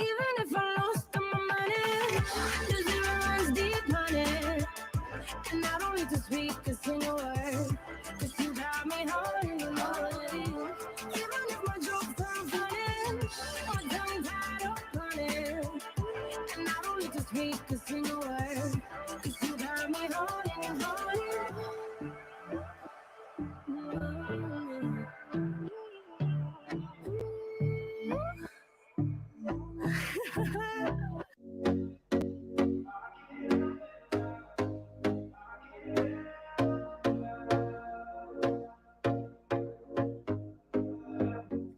Even if I lost all my money, the zero runs deep, honey. And I don't need to speak a single word, 'cause you got me holding you low. Even if my jokes sound funny, my tongue tied up on it. And I don't need to speak a single word, 'cause you got me holding you,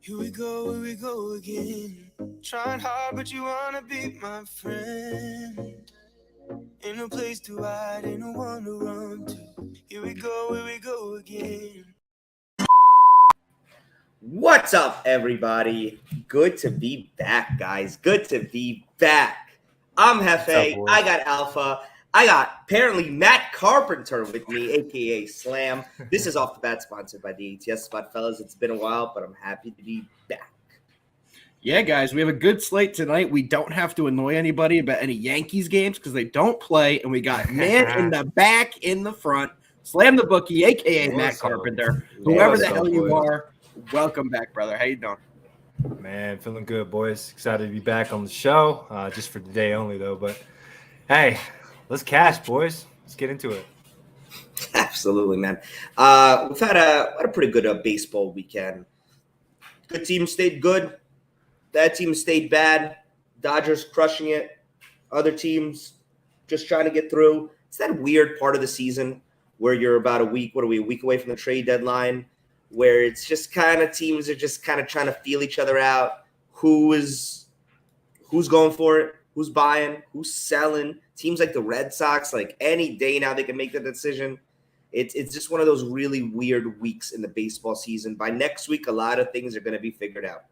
Here we go again. Trying hard, but you wanna be my friend. Ain't no place to hide, ain't no one to run to. Here we go again. What's up, everybody? Good to be back, guys. Good to be back. I'm Hefe. I got Alpha. I got apparently Matt Carpenter with me, aka Slam. This is Off the Bat, sponsored by the ATS Spot, fellas. It's been a while, but I'm happy to be back. Yeah, guys, we have a good slate tonight. We don't have to annoy anybody about any Yankees games because they don't play, and we got man in the back, in the front, Slam the Bookie, aka Matt Carpenter. Whoever the hell you are, welcome back, brother. How you doing? Man, feeling good, boys. Excited to be back on the show, just for today only, though. But hey, let's cash, boys. Let's get into it. Absolutely, man. We've had a pretty good baseball weekend. Good team stayed good. That team stayed bad. Dodgers crushing it. Other teams just trying to get through. It's that weird part of the season where you're about a week away from the trade deadline, where it's just kind of teams are just kind of trying to feel each other out. Who's going for it? Who's buying? Who's selling? Teams like the Red Sox, like any day now they can make the decision. It's just one of those really weird weeks in the baseball season. By next week, a lot of things are going to be figured out.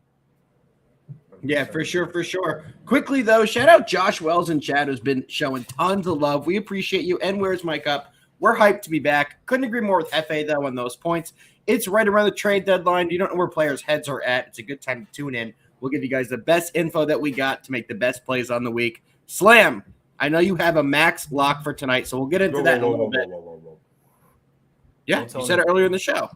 Yeah, for sure. Quickly, though, shout out Josh Wells in chat, who's been showing tons of love. We appreciate you. And where's Mike Up? We're hyped to be back. Couldn't agree more with Hefe, though, on those points. It's right around the trade deadline. You don't know where players' heads are at. It's a good time to tune in. We'll give you guys the best info that we got to make the best plays on the week. Slam, I know you have a max lock for tonight, so we'll get into that in a little bit. Yeah, you said it earlier in the show.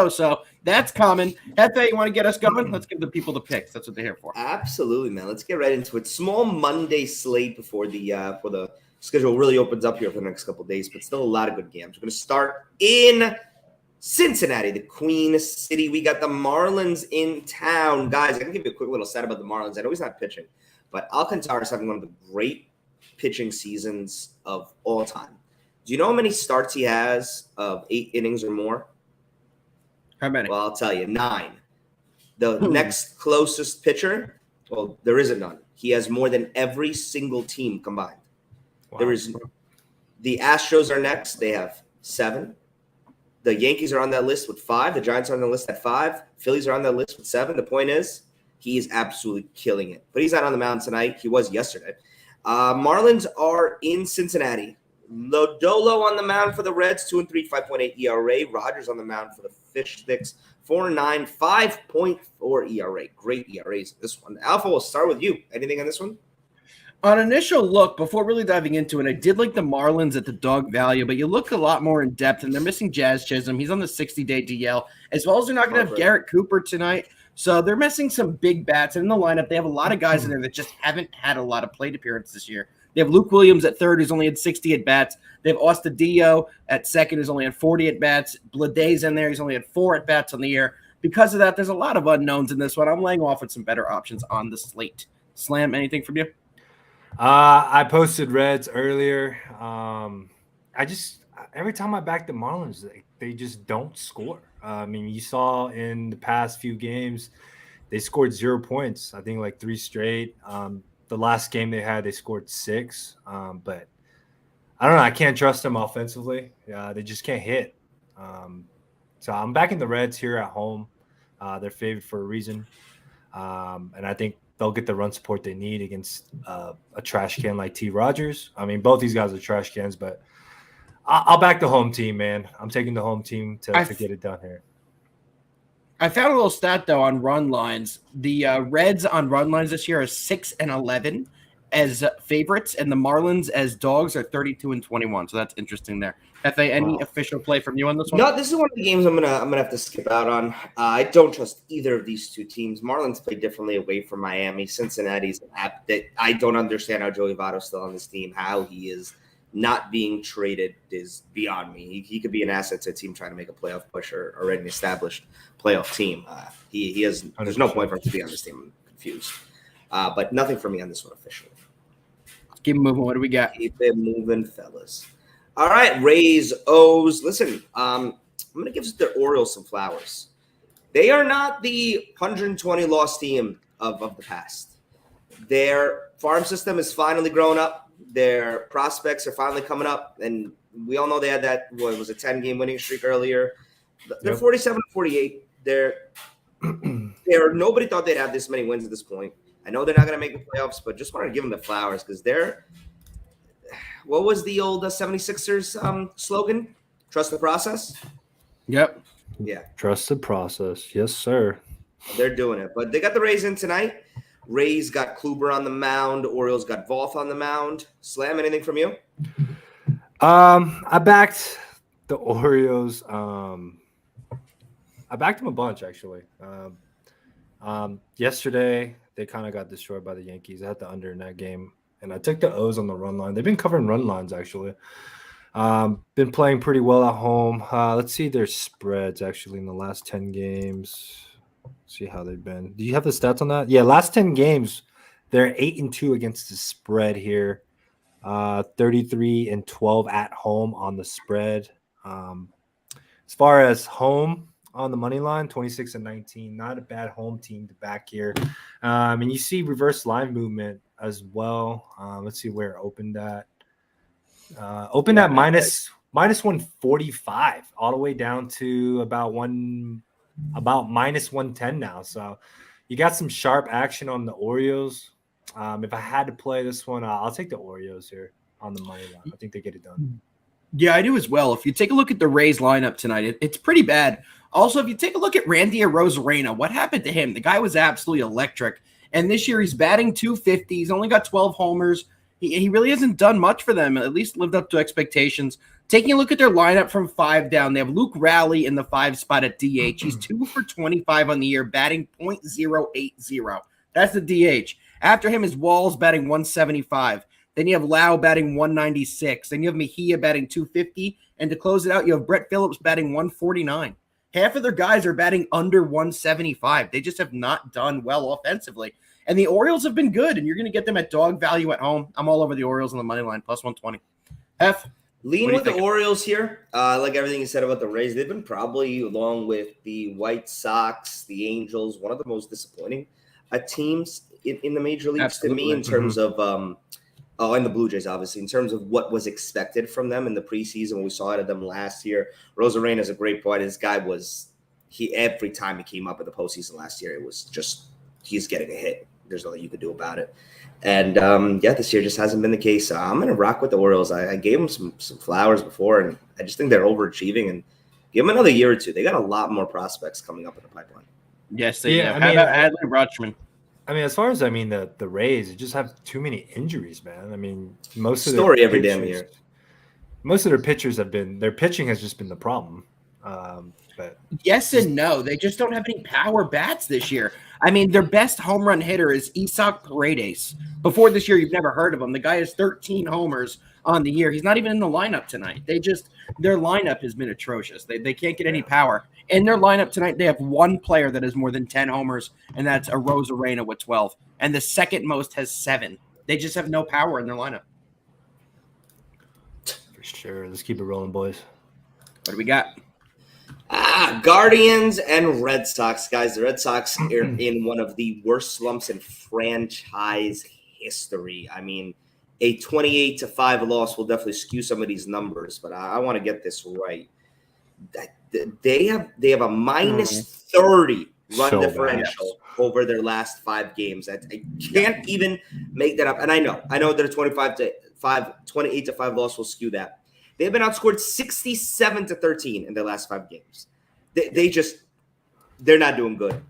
So that's common. Hefe, you want to get us going? Let's give the people the picks. That's what they're here for. Absolutely, man. Let's get right into it. Small Monday slate before the schedule really opens up here for the next couple of days, but still a lot of good games. We're going to start in Cincinnati, the Queen City. We got the Marlins in town. Guys, I can give you a quick little stat about the Marlins. I know he's not pitching, but Alcantara is having one of the great pitching seasons of all time. Do you know how many starts he has of 8 innings or more? How many? Well, I'll tell you, 9. The next closest pitcher, well, there isn't none. He has more than every single team combined. Wow. The Astros are next. They have 7. The Yankees are on that list with 5. The Giants are on the list at 5. Phillies are on that list with 7. The point is, he is absolutely killing it. But he's not on the mound tonight. He was yesterday. Marlins are in Cincinnati. Lodolo on the mound for the Reds, 2-3, 5.8 ERA. Rogers on the mound for the Fish Sticks, 4-9, 5.4 ERA. Great ERAs in this one. Alpha, we'll start with you. Anything on this one? On initial look, before really diving into it, I did like the Marlins at the dog value, but you look a lot more in depth, and they're missing Jazz Chisholm. He's on the 60-day DL, as well as they're not going to have Garrett Cooper tonight. So they're missing some big bats. And in the lineup, they have a lot of guys in there that just haven't had a lot of plate appearances this year. They have Luke Williams at third, who's only had 60 at-bats. They have Astudillo at second, who's only had 40 at-bats. Bladay's in there. He's only had 4 at-bats on the year. Because of that, there's a lot of unknowns in this one. I'm laying off with some better options on the slate. Slam, anything from you? I posted Reds earlier. Every time I back the Marlins, they just don't score. I mean, you saw in the past few games, they scored 0 points. I think like 3 straight. The last game they had, they scored 6. But I don't know. I can't trust them offensively. They just can't hit. So I'm backing the Reds here at home. They're favored for a reason. And I think they'll get the run support they need against a trash can like T. Rogers. I mean, both these guys are trash cans, but I'll back the home team, man. I'm taking the home team to get it done here. I found a little stat though on run lines. The Reds on run lines this year are 6-11 as favorites, and the Marlins as dogs are 32-21. So that's interesting there. F.A., any official play from you on this one? No, this is one of the games I'm gonna have to skip out on. I don't trust either of these two teams. Marlins play differently away from Miami. Cincinnati's an app that I don't understand how Joey Votto's still on this team. How he is not being traded is beyond me. He could be an asset to a team trying to make a playoff push or already an established playoff team. He has. There's no point for him to be on this team. I'm confused. But nothing for me on this one officially. Keep moving. What do we got? Keep it moving, fellas. All right, Rays, O's. Listen, I'm going to give the Orioles some flowers. They are not the 120 loss team of the past. Their farm system is finally growing up. Their prospects are finally coming up. And we all know they had that, what was a 10-game winning streak earlier. They're 47-48. Nobody thought they'd have this many wins at this point. I know they're not going to make the playoffs, but just wanted to give them the flowers because they're – what was the old 76ers slogan? Trust the process? Yep. Yeah. Trust the process. Yes, sir. They're doing it. But they got the Rays in tonight. Rays got Kluber on the mound. Orioles got Voth on the mound. Slam, anything from you? I backed the Orioles. I backed them a bunch, actually. Yesterday, they kind of got destroyed by the Yankees. I had the under in that game. And I took the O's on the run line. They've been covering run lines, actually. Been playing pretty well at home. Let's see their spreads, actually, in the last 10 games. See how they've been. Do you have the stats on that? Yeah, last 10 games, they're 8-2 against the spread here. 33-12 at home on the spread. As far as home on the money line, 26-19. Not a bad home team to back here. And you see reverse line movement as well. Let's see where it opened at. At minus 145, all the way down to about minus 110 now. So you got some sharp action on the Orioles. If I had to play this one, I'll take the Orioles here on the money line. I think they get it done. Yeah, I do as well. If you take a look at the Rays lineup tonight, it's pretty bad. Also, if you take a look at Randy Arozarena, what happened to him? The guy was absolutely electric. And this year he's batting .250. He's only got 12 homers. He really hasn't done much for them, at least lived up to expectations. Taking a look at their lineup from 5 down, they have Luke Raleigh in the 5 spot at DH. He's 2 for 25 on the year, batting .080. That's the DH. After him is Walls batting 175. Then you have Lau batting 196. Then you have Mejia batting 250. And to close it out, you have Brett Phillips batting 149. Half of their guys are batting under 175. They just have not done well offensively. And the Orioles have been good, and you're going to get them at dog value at home. I'm all over the Orioles on the money line, plus 120. Lean with the Orioles here. Like everything you said about the Rays, they've been probably, along with the White Sox, the Angels, one of the most disappointing teams in the major leagues. Absolutely. To me in terms of and the Blue Jays, obviously, in terms of what was expected from them in the preseason when we saw it of them last year. Arozarena is a great point. This guy every time he came up in the postseason last year, it was just he's getting a hit. There's nothing you could do about it. And, this year just hasn't been the case. I'm going to rock with the Orioles. I gave them some flowers before, and I just think they're overachieving. And give them another year or two. They got a lot more prospects coming up in the pipeline. Yes, they do. How about Adley Rutschman? I mean, as far as the Rays, just have too many injuries, man. I mean, most of their every damn year. Most of their pitchers their pitching has just been the problem. But yes and no. They just don't have any power bats this year. I mean, their best home run hitter is Isaac Paredes. Before this year, you've never heard of him. The guy has 13 homers on the year. He's not even in the lineup tonight. Their lineup has been atrocious. They can't get any power. In their lineup tonight, they have one player that has more than 10 homers, and that's Arozarena with 12. And the second most has 7. They just have no power in their lineup. For sure. Let's keep it rolling, boys. What do we got? Guardians and Red Sox, guys. The Red Sox are in one of the worst slumps in franchise history. I mean, a 28-5 loss will definitely skew some of these numbers, but I want to get this right. They have a minus 30 run differential over their last 5 games. I can't even make that up. And I know that a 28-5 loss will skew that. They've been outscored 67-13 in their last 5 games. They just they're not doing good.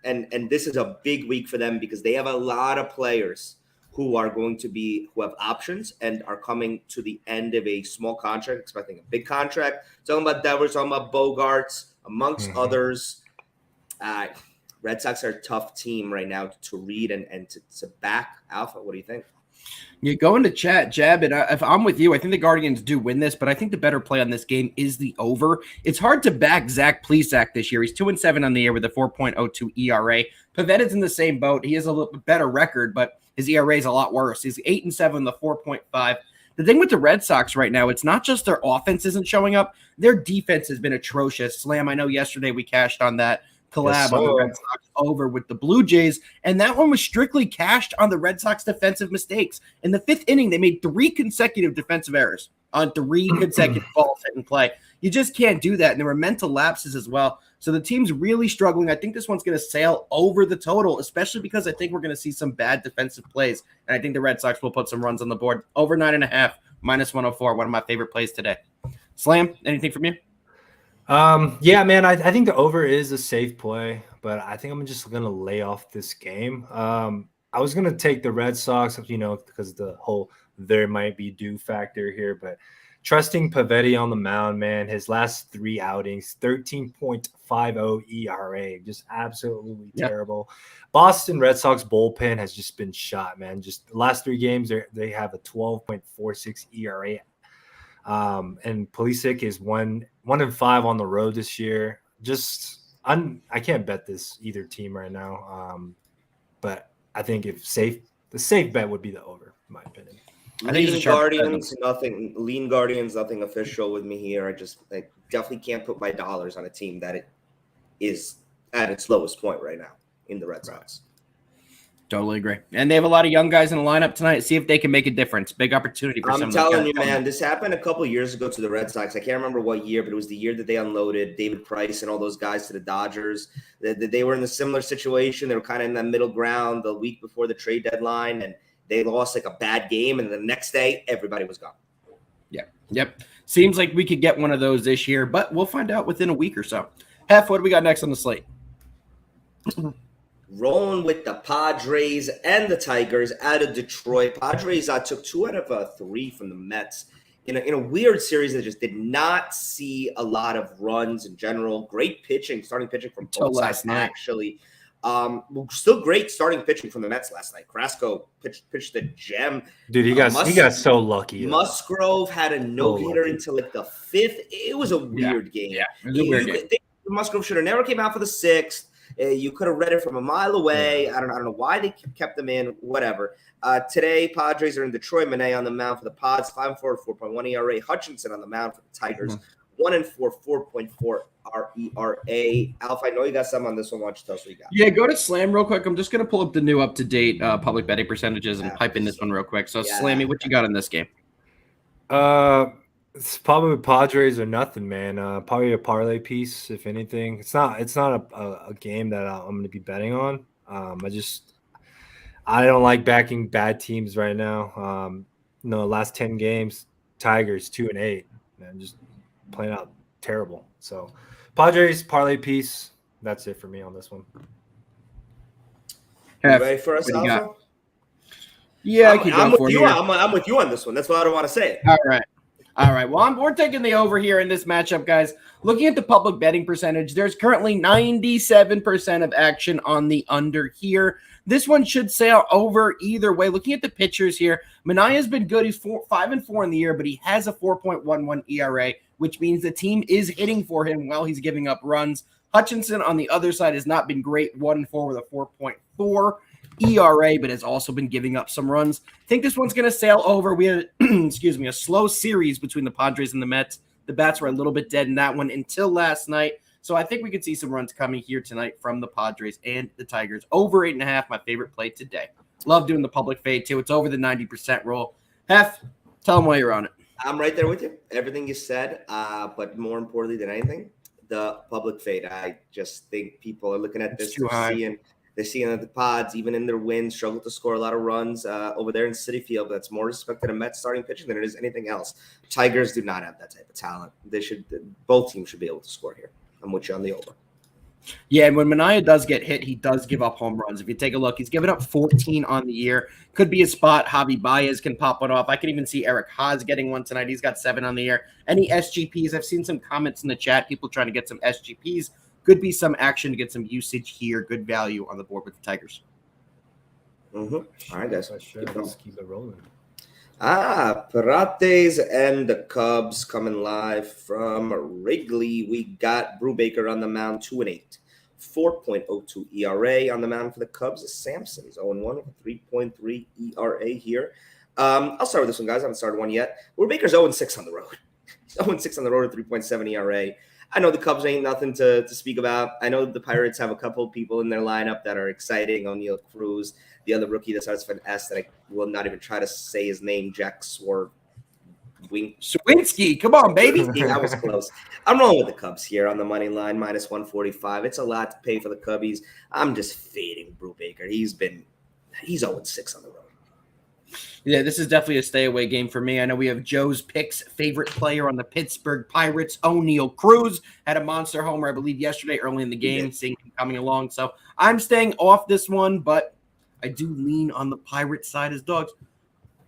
And this is a big week for them because they have a lot of players who have options and are coming to the end of a small contract, expecting a big contract. Talking about Devers, talking about Bogarts, amongst others. Red Sox are a tough team right now to read and to back. Alpha, what do you think? Yeah, go into chat, Jab, and if I'm with you, I think the Guardians do win this, but I think the better play on this game is the over. It's hard to back Zach Plesac this year. He's 2-7 on the year with a 4.02 ERA. Pavetta's in the same boat. He has a little bit better record, but his ERA is a lot worse. He's 8-7 on the 4.5. The thing with the Red Sox right now, it's not just their offense isn't showing up. Their defense has been atrocious. Slam, I know yesterday we cashed on that collab on the Red Sox over with the Blue Jays, and that one was strictly cashed on the Red Sox defensive mistakes. In the 5th inning, they made 3 consecutive defensive errors on 3 consecutive balls hit and play. You just can't do that, and there were mental lapses as well. So the team's really struggling. I think this one's going to sail over the total, especially because I think we're going to see some bad defensive plays, and I think the Red Sox will put some runs on the board. Over 9.5, -104, one of my favorite plays today. Slam, anything from you? Yeah, man, I think the over is a safe play, but I think I'm just going to lay off this game. I was going to take the Red Sox, because the whole there might be due factor here, but trusting Pavetti on the mound, man, his last 3 outings, 13.50 ERA, just absolutely terrible. Boston Red Sox bullpen has just been shot, man. Just the last 3 games, they have a 12.46 ERA. And Plesac is 1-5 on the road this year. I can't bet this either team right now. But I think the safe bet would be the over, in my opinion. I think Lean Guardians, nothing official with me here. I definitely can't put my dollars on a team that it is at its lowest point right now in the Red Sox. Totally agree. And they have a lot of young guys in the lineup tonight. See if they can make a difference. Big opportunity for some of those guys. I'm telling you, man, this happened a couple years ago to the Red Sox. I can't remember what year, but it was the year that they unloaded David Price and all those guys to the Dodgers. They were in a similar situation. They were kind of in that middle ground the week before the trade deadline, and they lost like a bad game, and the next day, everybody was gone. Yeah. Yep. Seems like we could get one of those this year, but we'll find out within a week or so. Hef, what do we got next on the slate? Rolling with the Padres and the Tigers out of Detroit. Padres took 2 out of 3 from the Mets in a weird series that just did not see a lot of runs in general. Great pitching, starting pitching from both sides, actually. Still great starting pitching from the Mets last night. Carrasco pitched the gem. Dude, he got so lucky. Musgrove had a no-hitter until like the 5th. It was a weird game. Yeah, it was a weird game. Musgrove should have never came out for the 6th. You could have read it from a mile away. I don't know why they kept them in. Whatever. Today, Padres are in Detroit. Manet on the mound for the Pods. 5-4, 4.1 ERA. Hutchinson on the mound for the Tigers. 1-4, 4.4 ERA. Alpha, I know you got some on this one. Why don't you tell us what you got? Yeah, go to Slam real quick. I'm just going to pull up the new up-to-date public betting percentages and pipe in this one real quick. So, Slammy, what you got in this game? It's probably Padres or nothing, man. Probably a parlay piece, if anything. It's not a game that I'm going to be betting on. I don't like backing bad teams right now. Last 10 games, Tigers 2-8, man, just playing out terrible. So, Padres parlay piece. That's it for me on this one. You ready for us, Alpha? Yeah, I'm with you. I'm with you on this one. That's why I don't want to say it. All right. Well, we're taking the over here in this matchup, guys. Looking at the public betting percentage, there's currently 97% of action on the under here. This one should sail over either way. Looking at the pitchers here, Manaea's been good. He's 5-4 in the year, but he has a 4.11 ERA, which means the team is hitting for him while he's giving up runs. Hutchinson on the other side has not been great, 1-4 with a 4.4 ERA, but has also been giving up some runs. I think this one's going to sail over. We had, a slow series between the Padres and the Mets. The bats were a little bit dead in that one until last night. So I think we could see some runs coming here tonight from the Padres and the Tigers. Over 8.5, my favorite play today. Love doing the public fade too. It's over the 90% rule. Hef, tell them why you're on it. I'm right there with you. Everything you said, but more importantly than anything, the public fade. I just think people are looking at this too high. They're seeing that the Pods, even in their wins, struggle to score a lot of runs over there in Citi Field. That's more respected in Mets starting pitching than it is anything else. Tigers do not have that type of talent. Both teams should be able to score here. I'm with you on the over. Yeah, and when Mania does get hit, he does give up home runs. If you take a look, he's given up 14 on the year. Could be a spot. Javi Baez can pop one off. I can even see Eric Haas getting one tonight. He's got 7 on the year. Any SGPs? I've seen some comments in the chat, people trying to get some SGPs. Could be some action to get some usage here. Good value on the board with the Tigers. Mm-hmm. All right, guys. Sure. Let's keep it rolling. Pirates and the Cubs coming live from Wrigley. We got Brubaker on the mound, 2-8, 4.02 ERA on the mound for the Cubs. Samson is 0-1 with a 3.3 ERA here. I'll start with this one, guys. I haven't started one yet. Brubaker's 0-6 on the road. He's 0-6 on the road at 3.7 ERA. I know the Cubs ain't nothing to speak about. I know the Pirates have a couple of people in their lineup that are exciting. O'Neal Cruz, the other rookie that starts with an S that I will not even try to say his name, Jack Swinsky, come on, baby. That was close. I'm rolling with the Cubs here on the money line, minus 145. It's a lot to pay for the Cubbies. I'm just fading Brubaker. He's 0-6 on the road. Yeah, this is definitely a stay away game for me. I know we have Joe's picks favorite player on the Pittsburgh Pirates, O'Neal Cruz, had a monster homer, I believe, yesterday early in the game, seeing him coming along. So I'm staying off this one, but I do lean on the Pirates side as dogs.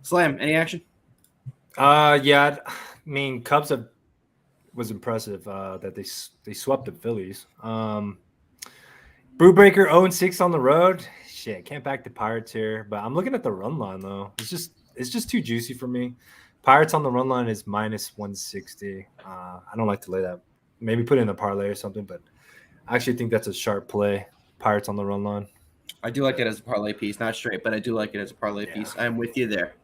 Slam, any action? Yeah, I mean, Cubs was impressive that they swept the Phillies. Brubaker 0-6 on the road. Shit, can't back the Pirates here, but I'm looking at the run line though. It's just too juicy for me. Pirates on the run line is minus 160. I don't like to lay that. Maybe put it in a parlay or something, but I actually think that's a sharp play. Pirates on the run line. I do like it as a parlay piece, not straight, but I do like it as a parlay piece. I'm with you there.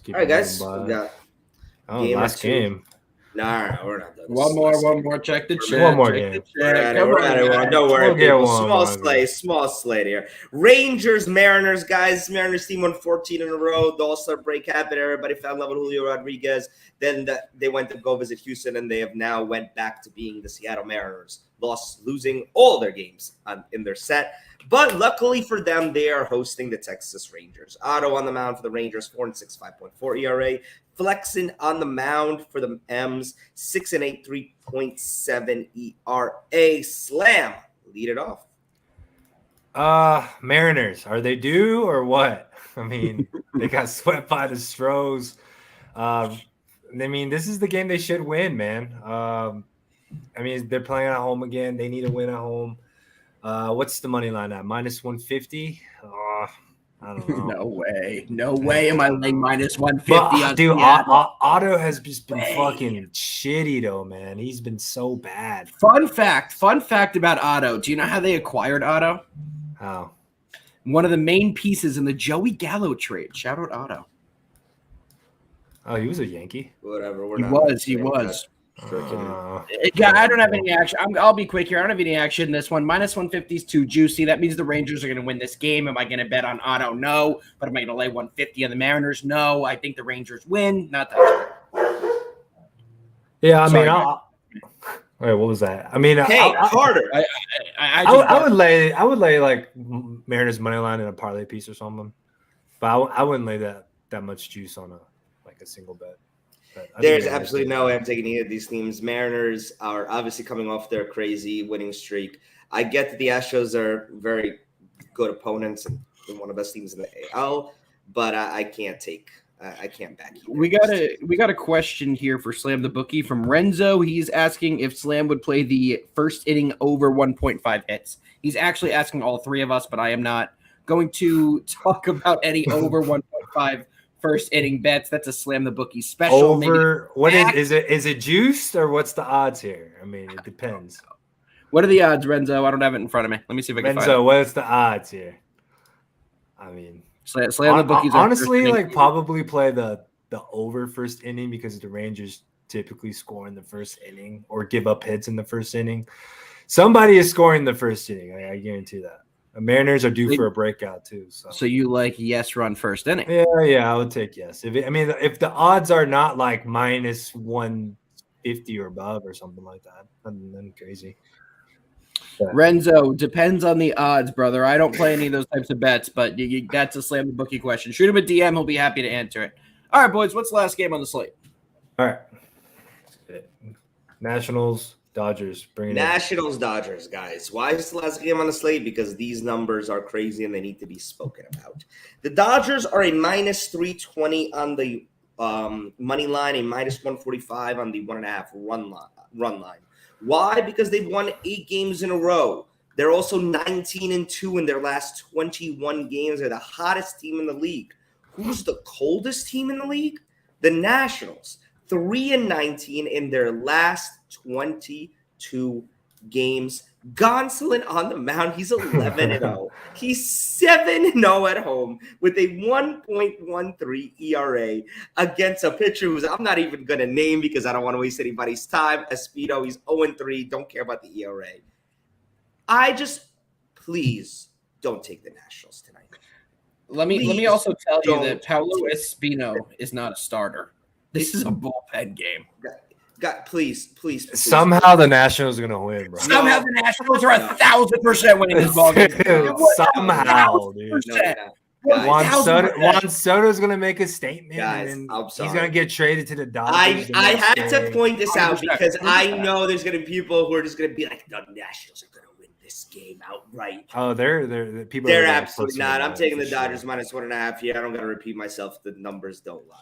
All right, guys. We got last game. Nah, we're not done. One more. Check the chat. One more Check game. Don't worry, people. Small Small slate here. Rangers, Mariners, guys. Mariners team won 14 in a row. The All-Star break happened. Everybody fell in love with Julio Rodriguez. Then they went to go visit Houston, and they have now went back to being the Seattle Mariners, losing all their games in their set. But luckily for them, they are hosting the Texas Rangers. Otto on the mound for the Rangers, 4-6, 5.4 ERA. Flexen on the mound for the M's, 6-8, 3.7 ERA. Slam, lead it off. Mariners, are they due or what? I mean, they got swept by the Stros. I mean, this is the game they should win, man. I mean, they're playing at home again. They need a win at home. What's the money line at? Minus 150? I don't know. No way am I laying minus 150 on dude, Seattle. Otto has just been fucking shitty, though, man. He's been so bad. Fun fact about Otto. Do you know how they acquired Otto? How? One of the main pieces in the Joey Gallo trade. Shout out Otto. Oh, he was a Yankee? Whatever. He was. Yeah, I don't have any action. I'll be quick here. I don't have any action. This one, minus 150 is too juicy. That means the Rangers are going to win this game. Am I going to bet on Otto? No. But am I going to lay 150 on the Mariners? No. I think the Rangers win. Not that. Yeah, I mean, wait, what was that? I mean, Carter. I would lay like Mariners money line in a parlay piece or something, but I wouldn't lay that much juice on a single bet. There's absolutely no way I'm taking either of these teams. Mariners are obviously coming off their crazy winning streak. I get that the Astros are very good opponents and one of the best teams in the AL, but I can't back you. We got a question here for Slam the Bookie from Renzo. He's asking if Slam would play the first inning over 1.5 hits. He's actually asking all three of us, but I am not going to talk about any over 1.5 first inning bets. That's a Slam the Bookie special. Over what is it? Is it juiced or what's the odds here? I mean, it depends. What are the odds, Renzo? I don't have it in front of me. Let me see if I can find it. Renzo, what's the odds here? I mean, Slam the Bookies. Honestly, like probably play the over first inning because the Rangers typically score in the first inning or give up hits in the first inning. Somebody is scoring the first inning. I guarantee that. The Mariners are due for a breakout too. So you like yes run first inning? Yeah, I would take yes. If the odds are not like minus 150 or above or something like that, then crazy. Yeah. Renzo, depends on the odds, brother. I don't play any of those types of bets, but that's a Slam the Bookie question. Shoot him a DM; he'll be happy to answer it. All right, boys. What's the last game on the slate? All right. Nationals, Dodgers, bring it in. Nationals Dodgers, guys. Why is the last game on the slate? Because these numbers are crazy and they need to be spoken about. The Dodgers are a minus 320 on the money line, a minus 145 on the 1.5 run line. Why? Because they've won 8 games in a row. They're also 19-2 in their last 21 games. They're the hottest team in the league. Who's the coldest team in the league? The Nationals. 3-19 in their last 22 games. Gonsolin on the mound. He's 11-0. He's 7-0 at home with a 1.13 ERA against a pitcher who's I'm not even going to name because I don't want to waste anybody's time. Espino, he's 0-3. Don't care about the ERA. Please don't take the Nationals tonight. Let me also tell you that Paulo Espino is not a starter. This is a bullpen game. God, please. Somehow the Nationals are gonna win, bro. Somehow the Nationals are 1,000% winning this ball game. Somehow, dude. Juan Soto's gonna make a statement, guys, and I'm sorry. he's gonna get traded to the Dodgers. I had to point this out because I know there's gonna be people who are just gonna be like, the Nationals are gonna win this game outright. Oh, they're people. They're absolutely not. I'm taking the Dodgers minus 1.5 here. I don't gotta repeat myself. The numbers don't lie.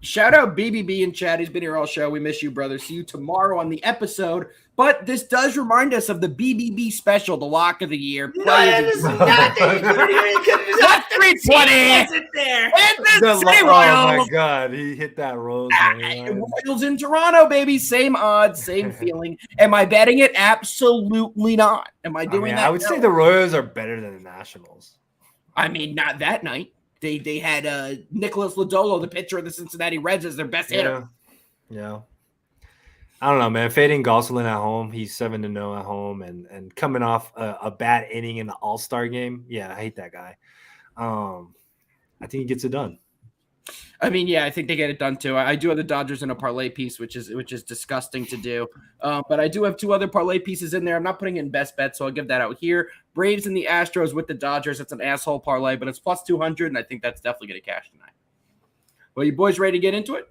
Shout out BBB and Chad. He's been here all show. We miss you, brother. See you tomorrow on the episode. But this does remind us of the BBB special, the lock of the year. Not 320. There. Oh my God, he hit that Royals. Royals in Toronto, baby. Same odds, same feeling. Am I betting it? Absolutely not. Am I doing that? I would say the Royals are better than the Nationals. I mean, not that night. They had Nicholas Lodolo, the pitcher of the Cincinnati Reds, as their best hitter. Yeah. I don't know, man. Fading Gonsolin at home. He's 7-0 at home and coming off a bad inning in the All-Star game. Yeah, I hate that guy. I think he gets it done. I mean, yeah, I think they get it done too. I do have the Dodgers in a parlay piece, which is disgusting to do. But I do have 2 other parlay pieces in there. I'm not putting in best bet, so I'll give that out here. Braves and the Astros with the Dodgers. It's an asshole parlay, but it's plus 200, and I think that's definitely going to cash tonight. Well, you boys ready to get into it?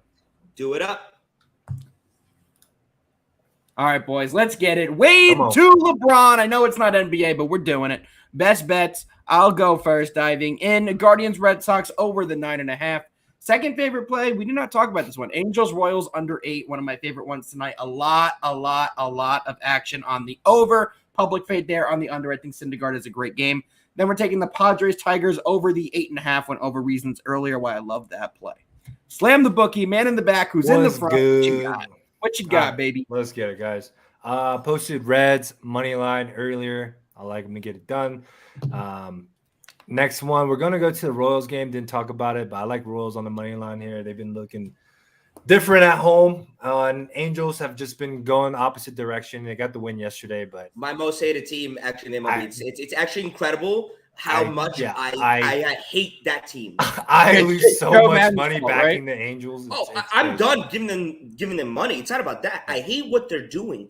Do it up. All right, boys, let's get it. Wade to LeBron. I know it's not NBA, but we're doing it. Best bets. I'll go first, diving in. Guardians Red Sox over the 9.5. Second favorite play, we did not talk about this one. Angels Royals under 8, one of my favorite ones tonight. A lot of action on the over. Public fade there on the under. I think Syndergaard is a great game. Then we're taking the Padres Tigers over the 8.5. Went over reasons earlier why I love that play. Slam the bookie, man in the back who's in the front. What you got, baby? Let's get it, guys. Posted Reds money line earlier. I like them to get it done. Next one, we're going to go to the Royals game. Didn't talk about it, but I like Royals on the money line here. They've been looking different at home. And Angels have just been going opposite direction. They got the win yesterday, but my most hated team actually in MLB. It's actually incredible how much I hate that team. I lose so much money backing the Angels. I'm done giving them money. It's not about that. I hate what they're doing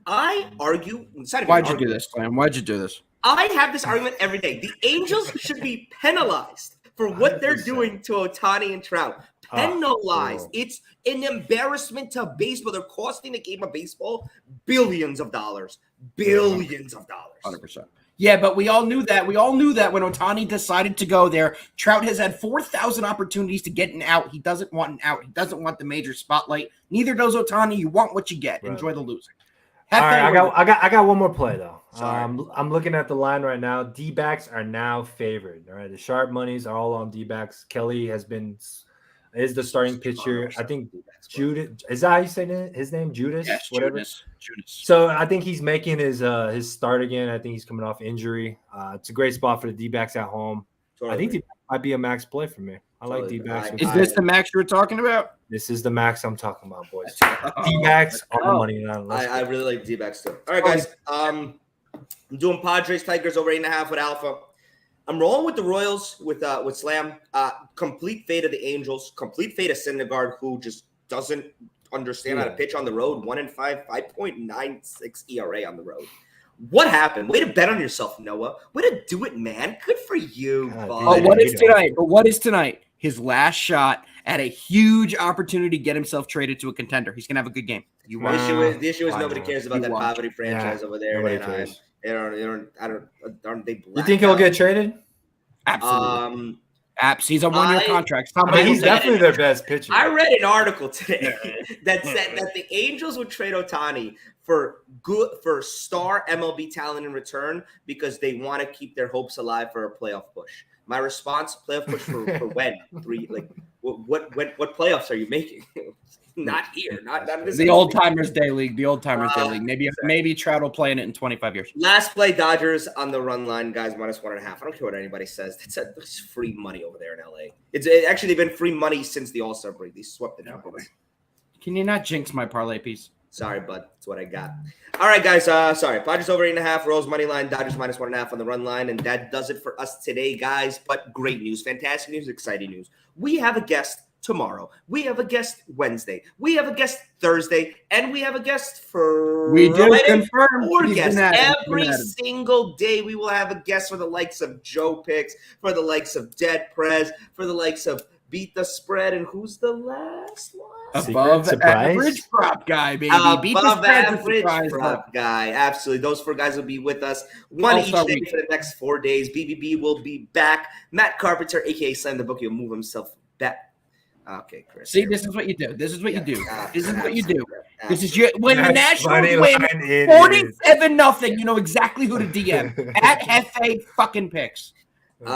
I argue. Why'd you do this, Sam? Why'd you do this? I have this argument every day. The Angels should be penalized for what they're doing to Ohtani and Trout. Penalized. It's an embarrassment to baseball. They're costing the game of baseball billions of dollars. 100%. Yeah, but we all knew that. We all knew that when Ohtani decided to go there. Trout has had 4,000 opportunities to get an out. He doesn't want an out. He doesn't want the major spotlight. Neither does Ohtani. You want what you get. Right. Enjoy the losing. All right, I got one more play though. I'm looking at the line right now. D-backs are now favored. All right, the sharp monies are all on D-backs. Kelly is the starting pitcher. I think Judas, is that how you say his name? Judas, yes, whatever. Judas. So I think he's making his start again. I think he's coming off injury. It's a great spot for the D-backs at home. Totally. I think it might be a max play for me. I like D-backs. Is this the max you were talking about? This is the max I'm talking about, boys. D-backs on the money line. I really like D-backs too. All right, guys. I'm doing Padres Tigers over 8.5 with Alpha. I'm rolling with the Royals with Slam. Complete fade of the Angels. Complete fade of Syndergaard, who just doesn't understand how to pitch on the road. 1-5, 5.96 ERA on the road. What happened? Way to bet on yourself, Noah. Way to do it, man. Good for you. What is tonight? His last shot at a huge opportunity to get himself traded to a contender. He's going to have a good game. You The watch. issue is I nobody know. cares about You that watch. poverty franchise over there. Nobody in Anaheim. cares. Aren't they? You think he'll blacked get traded? Absolutely. Apps. He's a 1-year I- contract. I mean, he's I- definitely their best pitcher. I read an article today that said that the Angels would trade Ohtani for star MLB talent in return because they want to keep their hopes alive for a playoff push. My response: playoff push for when? What playoffs are you making? Not here. Not in this. The Old Timers Day League. The Old Timers Day League. Maybe Trout will play in it in 25 years. Last play, Dodgers on the run line, guys, -1.5. I don't care what anybody says. That's free money over there in LA. Actually, they've been free money since the All-Star break. They swept the Giants. Can you not jinx my parlay piece? Sorry, bud. That's what I got. All right, guys. Sorry. Padres over 8.5. Rose money line. Dodgers -1.5 on the run line. And that does it for us today, guys. But great news. Fantastic news. Exciting news. We have a guest tomorrow. We have a guest Wednesday. We have a guest Thursday. And we have a guest for We do confirm. Four He's guests. been added. He's Every been added. single day, we will have a guest for the likes of Joe Picks, for the likes of Dead Prez, for the likes of Beat the Spread. And who's the last one? Above surprise? average prop guy, baby. Beat the Above spread to average surprise prop guy. Absolutely. Those four guys will be with us one All-Star each day week. for the next 4 days. BBB will be back. Matt Carpenter, a.k.a. Slam the Bookie, will move himself back. Okay, Chris. See, this is what you do. This is what you do. Yeah, This is what you do. absolutely. This is your when the That's funny Nationals win line, it 47-0. You know exactly who to DM at Hefe fucking picks. is.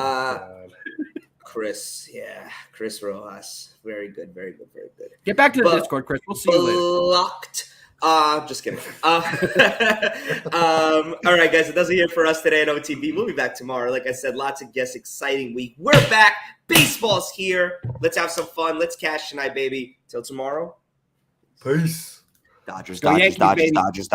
Chris. Yeah. Chris Rojas. Very good. Very good. Very good. Get back to the But- Discord, Chris. We'll see you later. Blocked. Just kidding. All right, guys. It does it here for us today on OTB. We'll be back tomorrow. Like I said, lots of guests. Exciting week. We're back. Baseball's here. Let's have some fun. Let's cash tonight, baby. Till tomorrow. Peace. Dodgers, Go Yankees, baby. Dodgers.